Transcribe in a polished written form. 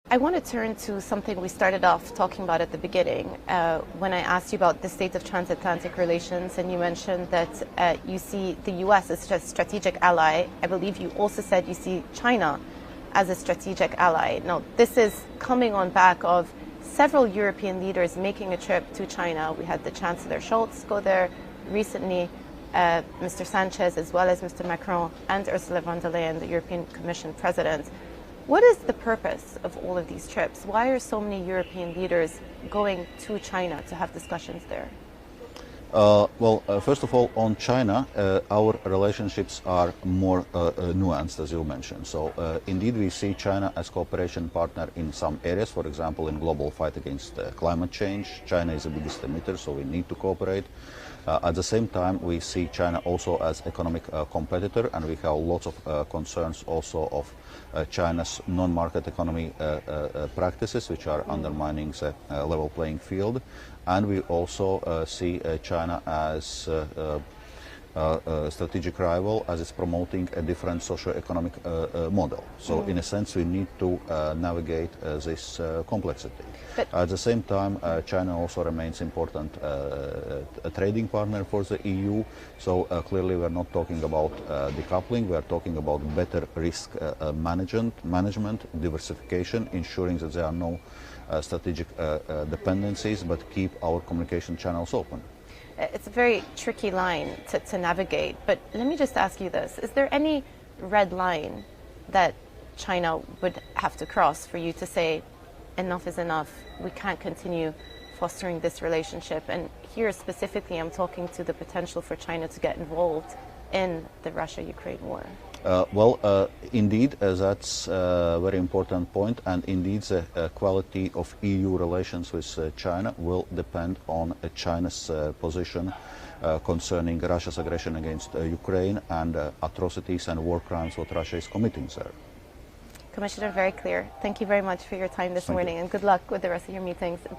I want to turn to something we started off talking about at the beginning when I asked you about the state of transatlantic relations, and you mentioned that you see the U.S. as a strategic ally. I believe you also said you see China as a strategic ally. Now, this is coming on back of several European leaders making a trip to China. We had the Chancellor Scholz go there recently, Mr. Sanchez, as well as Mr. Macron and Ursula von der Leyen, the European Commission President. What is the purpose of all of these trips? Why are so many European leaders going to China to have discussions there? First of all, on China, our relationships are more nuanced, as you mentioned. So, indeed, we see China as cooperation partner in some areas. For example, in global fight against climate change, China is the biggest emitter, so we need to cooperate. At the same time, we see China also as economic competitor, and we have lots of concerns also of China's non-market economy practices, which are undermining the level playing field. And we also see China as a strategic rival, as it's promoting a different socio-economic model. So in a sense, we need to navigate this complexity. But at the same time, China also remains important a trading partner for the EU. So clearly we're not talking about decoupling, we are talking about better risk management, diversification, ensuring that there are no strategic dependencies, but keep our communication channels open. It's a very tricky line to navigate, but let me just ask you this. Is there any red line that China would have to cross for you to say, enough is enough, we can't continue fostering this relationship? And here specifically, I'm talking to the potential for China to get involved in the Russia-Ukraine war. Indeed, that's a very important point, and indeed the quality of EU relations with China will depend on China's position concerning Russia's aggression against Ukraine and atrocities and war crimes what Russia is committing there. Commissioner, very clear. Thank you very much for your time this morning, and good luck with the rest of your meetings.